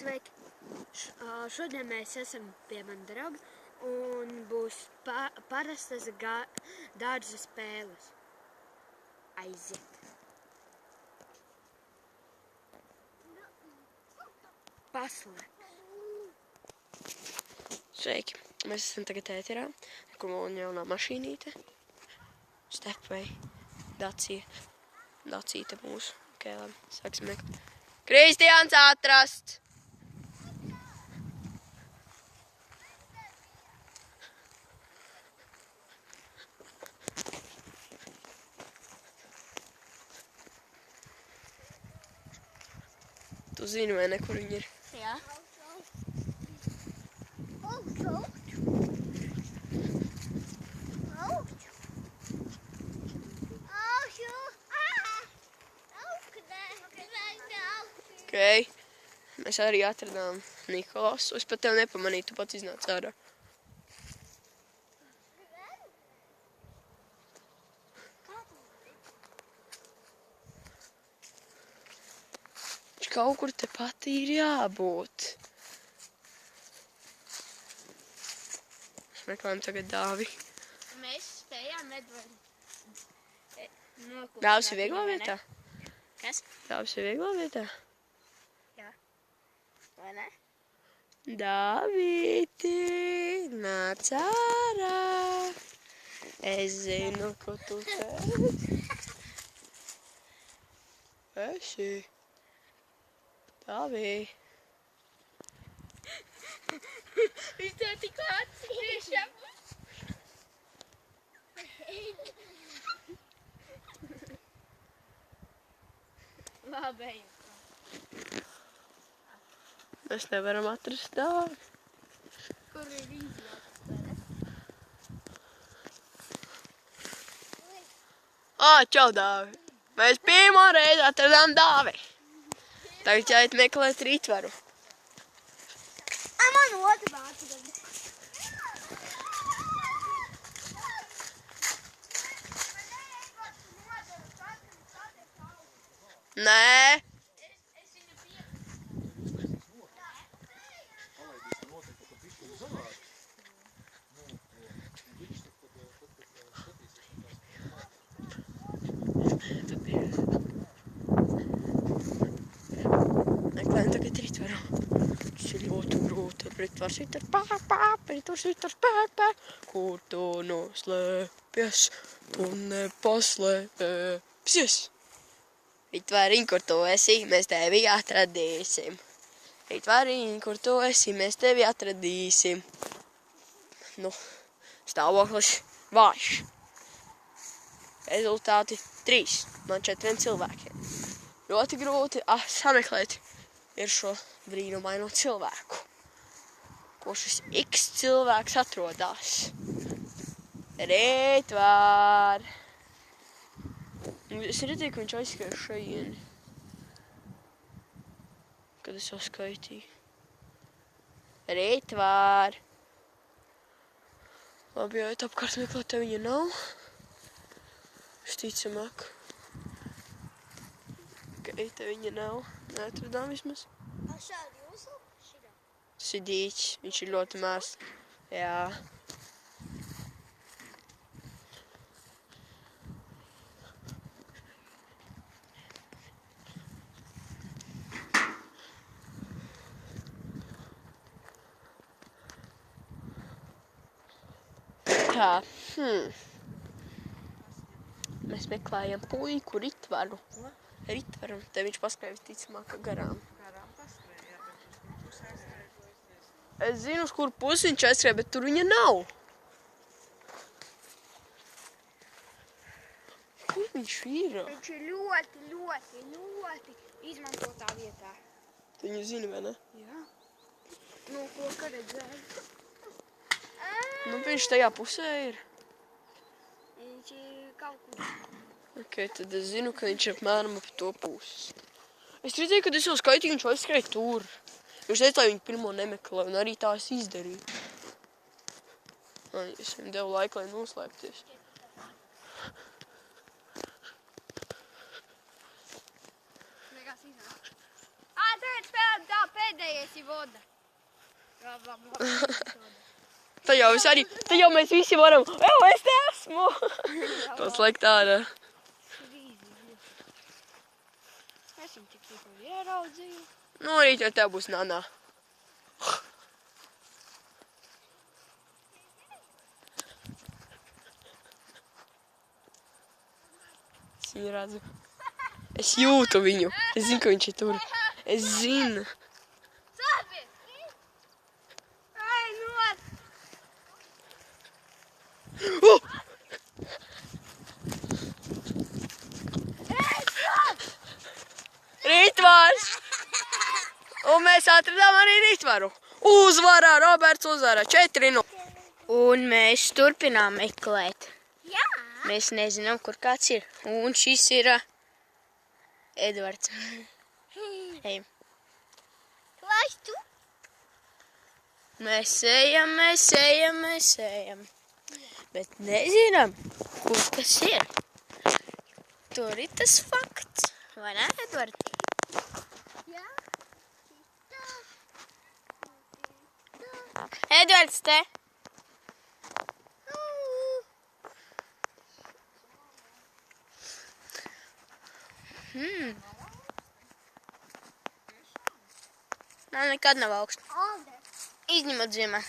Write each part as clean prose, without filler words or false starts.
Sveiki! Šodien mēs esam pie mana drauga un būs parastas dārza spēles. Aiziet! Paslēp! Sveiki! Mēs esam tagad ēterā, kur man jaunā mašīnīte. Stepway. Dacīte mūsu. Ok, labi, sāksim meklēt. Kristiāns atrast! Tu zini, vai ne, kur viņi ir? Jā. Ok. Mēs arī atradām Nikolasu. Es pat tevi nepamanīju, tu pats iznāc ārā. Viņš kaut kur te pat ir jābūt. Mēs meklējam tagad Dāvi. Mēs spējām Edvardu noklusēt. Dāvis ir vieglā vietā? Kas? Dāvis ir vieglā vietā? Jā. Vai ne? Dāvīti, nāc ārā. Es zinu, ko tu teici. Esi. Dāvī. Viņš tev tikko atspriešam. Labi, ejam. Mēs nevaram atrast Dāvi. Kur ir izjautas? Čau, Dāvi. Mēs pirmo reizi atradām Dāvi. Tagad jāiet meklēt rītvaru. Man otru vārtu tad. Nē. Meklējam tagad rītvaru. Tas ir ļoti grūti. Rītvars ir Kur tu noslēpies, tu nepaslēpsies. Rītvariņ, kur tu esi, mēs tevi atradīsim. Rītvariņ, kur tu esi, mēs tevi atradīsim. Nu, stāvoklis vājš. Rezultāti 3 no 4 cilvēkiem. Ļoti grūti sameklēt ir šo brīnumaino cilvēku. Ko šis X cilvēks atrodās. Rītvar! Es redzēju, ka viņš aizskrēja šajieni. Kad es jau skaitīju. Rītvar! Labi, jāiet apkārt meklēt, te viņa nav. Šticamāk. Ok, te viņa nav. Neatradām vismaz. Šādi jūsu? Šitā. Tas ir dīķis. Viņš ir ļoti mās. Jā. Tā. Mēs meklējam puiku Ritvaru. Ritvaru. Te viņš paskrēja visticamāk garām. Es zinu, uz kuru pusi viņš aizskrēja, bet tur viņa nav. Kur viņš ir? Viņš ir ļoti izmantotā vietā. Tu viņu zini, vai ne? Jā. Nu, ko ka redzēju? Nu, viņš tajā pusē ir. Viņš ir kaut kur. Ok, tad es zinu, ka viņš ir apmēram ap to pusi. Es redzēju, kad es jau skaitīju, viņš aizskrēja tur. Viņš teica, lai viņu pirmo nemeklē, un arī tā es izdarīju. Es viņam devu laiku, lai noslēpties. Nekas iznāk. Tagad spēlēt tā pēdējais voda. Tā jau es arī, tā jau mēs visi varam, es te esmu. Tas laik tāda. Es viņu tik tikko ieraudzīju. Nu, rīt jau tev būs nanā. Es viņu redzu. Es jūtu viņu. Es zinu, ka viņš ir tur. Es zinu. Rītvars! Un mēs atradām arī rītvaru. Uzvarā, Roberts uzvarā. 4-0. Un mēs turpinām meklēt. Jā. Mēs nezinām, kur kāds ir. Un šis ir Edvards. Ejam. Vai tu? Mēs ejam. Bet nezinām, kur tas ir. Tur ir tas fakts. Vai ne, Edvard? Jā. Edvards te. Man nekad nav augstu. Izņemot ziemā.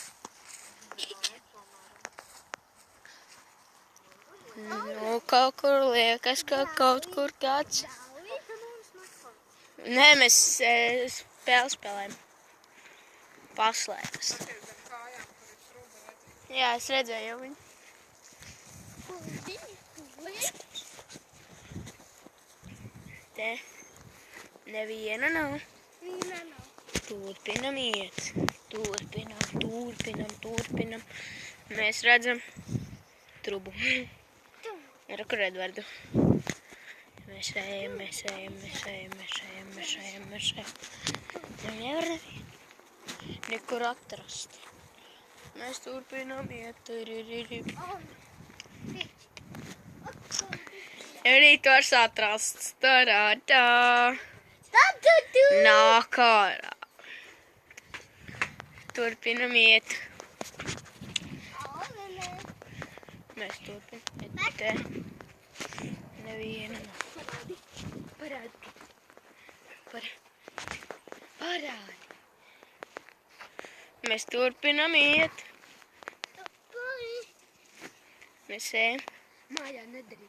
Nu, kaut kur liekas, ka kaut kur kāds. Nē, mēs spēli spēlējam. Paslēpas. Jā, es redzēju jau viņu. Te neviena nav. Turpinam iet. Turpinam. Mēs redzam trubu. Ir kur Edvardu. Mēs ejam. Nevar nekur atrast. Mēs turpinām iet. Rītvars atrasts. Tarādā. Nāk ārā. Turpinam iet. Mēs turpinām iet te. Neviena nav. Parādi. Mēs turpinām iet. Mēs ejam. Mājā nedrīkst.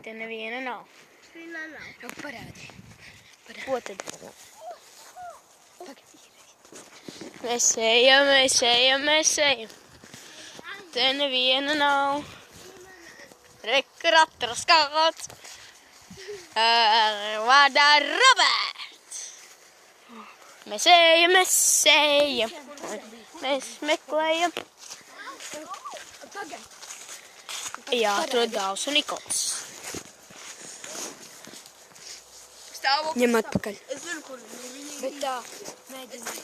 Te neviena nav. Jau parādi. Ko tad? Mēs ejam. Te neviena nav. Rekratras kāds. Vārdā Roberts. Mēs ejam. Mēs meklējam. Jāatrod Dāvs un Nikols. Ņem atpakaļ. Es zinu, kur viņi. Bet tā, mēģināt.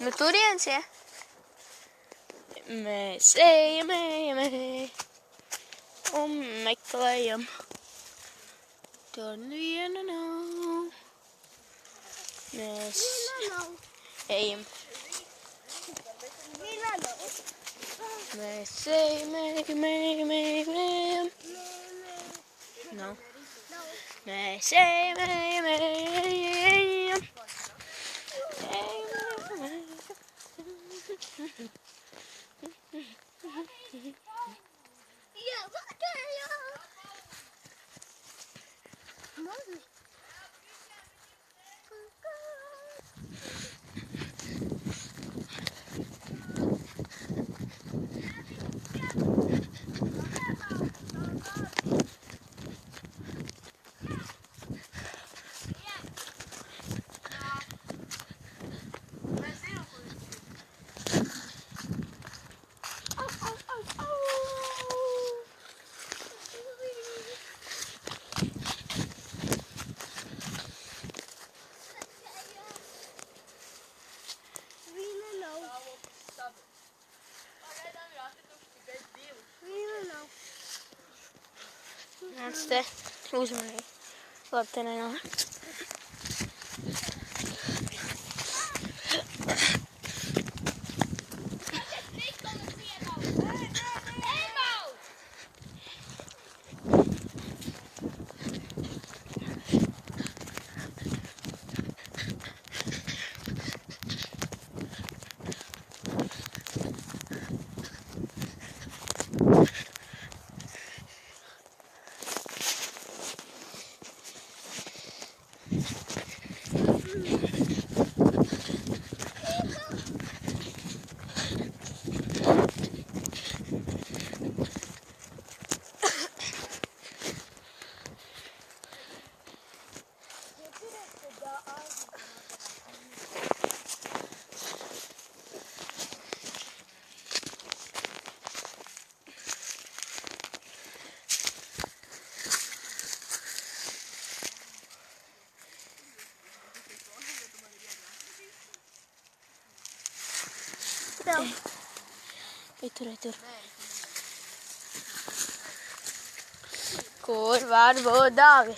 Nu turienes, ja? Mēs ejam. Un meklējam. Tur neviena nav. Mēs ejam. Mēs ejam. Nav. Mēs ejam. Nāc te, uzmanīgi. Labi, te nenāk. Tur. Kur var būt dāvi?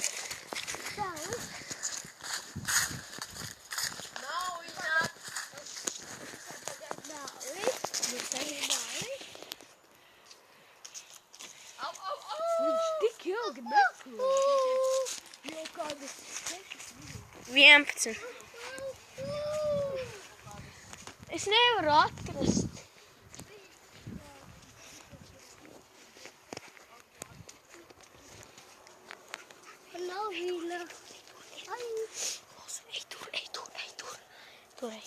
Viņš tik ilgi meklē. Jau kādas 11. Es nevaru atrast. nav vīna. Ej tur. Tur ej.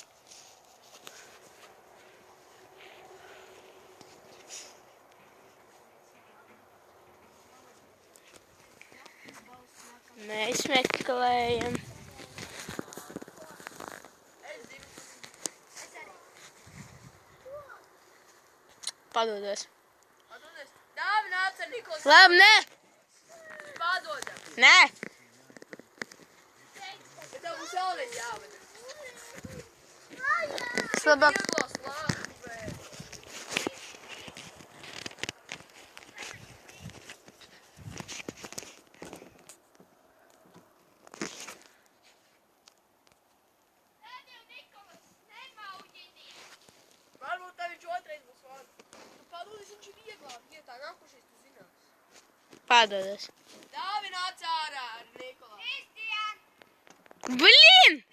Mēs meklējam. Padodies. Dāvi nāc ar Nikolas. Labi, nē! Padodam. Nē! Bet tev būs vēlreiz jāvada. Es labāk. Ieglos lāku, bet. Varbūt tev viņš otrais būs vārds. Tu padodies, viņš ir vieglāk vietā nākušies, tu zinās. Padodies. Dāvi nāc ārā ar Nikolas. Blin!